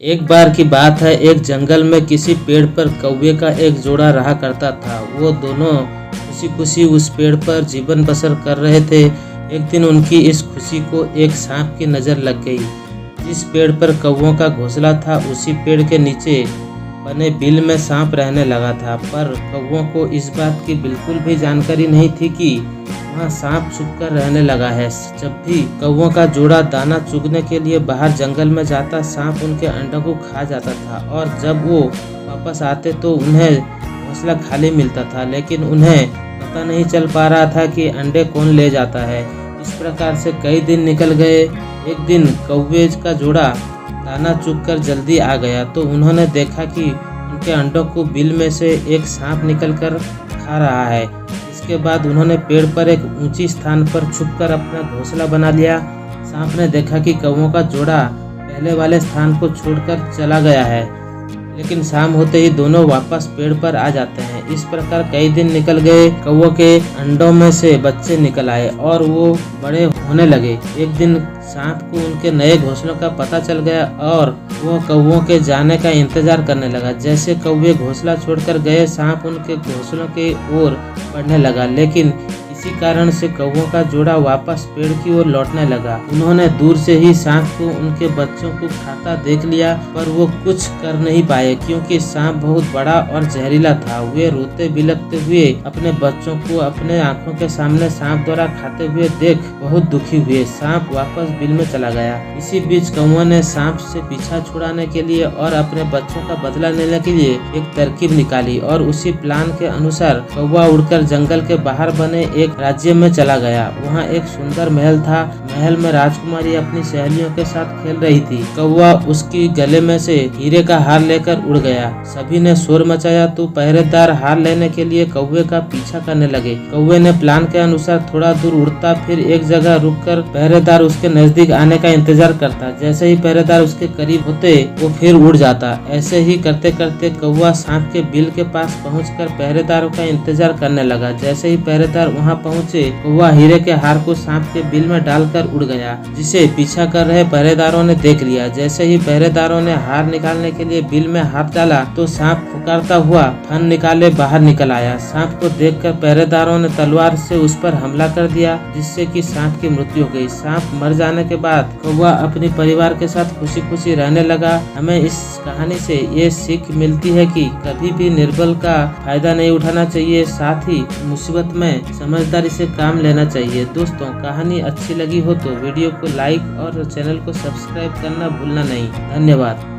एक बार की बात है, एक जंगल में किसी पेड़ पर कौवे का एक जोड़ा रहा करता था। वो दोनों खुशी खुशी उस पेड़ पर जीवन बसर कर रहे थे। एक दिन उनकी इस खुशी को एक सांप की नज़र लग गई। जिस पेड़ पर कौवों का घोंसला था, उसी पेड़ के नीचे बने बिल में सांप रहने लगा था। पर कौवों को इस बात की बिल्कुल भी जानकारी नहीं थी कि वहाँ सांप छुपकर रहने लगा है। जब भी कौवों का जोड़ा दाना चुगने के लिए बाहर जंगल में जाता, सांप उनके अंडों को खा जाता था और जब वो वापस आते तो उन्हें घोंसला खाली मिलता था, लेकिन उन्हें पता नहीं चल पा रहा था कि अंडे कौन ले जाता है। इस प्रकार से कई दिन निकल गए। एक दिन कौवे का जोड़ा दाना चुगकर जल्दी आ गया तो उन्होंने देखा कि उनके अंडों को बिल में से एक सांप निकलकर खा रहा है। इसके बाद उन्होंने पेड़ पर एक ऊंची स्थान पर छुपकर अपना घोंसला बना लिया। सांप ने देखा कि कौवों का जोड़ा पहले वाले स्थान को छोड़कर चला गया है, लेकिन शाम होते ही दोनों वापस पेड़ पर आ जाते हैं। इस प्रकार कई दिन निकल गए। कौवों के अंडों में से बच्चे निकल आए और वो बड़े होने लगे। एक दिन सांप को उनके नए घोंसलों का पता चल गया और वो कौवों के जाने का इंतजार करने लगा। जैसे कौवे घोंसला छोड़कर गए, सांप उनके घोंसलों की ओर बढ़ने लगा, लेकिन इसी कारण से कौवों का जोड़ा वापस पेड़ की ओर लौटने लगा। उन्होंने दूर से ही सांप को उनके बच्चों को खाता देख लिया, पर वो कुछ कर नहीं पाए क्योंकि सांप बहुत बड़ा और जहरीला था। वे रोते बिलखते हुए अपने बच्चों को अपने आंखों के सामने सांप द्वारा खाते हुए देख बहुत दुखी हुए। सांप वापस बिल में चला गया। इसी बीच कौवा ने सांप से पीछा छुड़ाने के लिए और अपने बच्चों का बदला लेने के लिए एक तरकीब निकाली और उसी प्लान के अनुसार कौवा उड़कर जंगल के बाहर बने एक राज्य में चला गया। वहाँ एक सुंदर महल था। महल में राजकुमारी अपनी सहेलियों के साथ खेल रही थी। कौवा उसकी गले में से हीरे का हार लेकर उड़ गया। सभी ने शोर मचाया तो पहरेदार हार लेने के लिए कौवे का पीछा करने लगे। कौवे ने प्लान के अनुसार थोड़ा दूर उड़ता, फिर एक जगह रुककर पहरेदार उसके नजदीक आने का इंतजार करता। जैसे ही पहरेदार उसके करीब होते, वो फिर उड़ जाता। ऐसे ही करते करते कौवा सांप के बिल के पास पहुंचकर पहरेदारों का इंतजार करने लगा। जैसे ही पहरेदार वहां पहुंचे, कौवा हीरे के हार को सांप के बिल में डालकर उड़ गया, जिसे पीछा कर रहे पहरेदारों ने देख लिया। जैसे ही पहरेदारों ने हार निकालने के लिए बिल में हाथ डाला तो सांप पुकारता हुआ फन निकाले बाहर निकल आया। सांप को देखकर पहरेदारों ने तलवार से उस पर हमला कर दिया, जिससे कि सांप की मृत्यु हो गई। सांप मर जाने के बाद कौवा अपने परिवार के साथ खुशी खुशी रहने लगा। हमें इस कहानी से ये सीख मिलती है कि कभी भी निर्बल का फायदा नहीं उठाना चाहिए, साथ ही मुसीबत में समझदारी से काम लेना चाहिए। दोस्तों, कहानी अच्छी लगी हो तो वीडियो को लाइक और चैनल को सब्सक्राइब करना भूलना नहीं। धन्यवाद।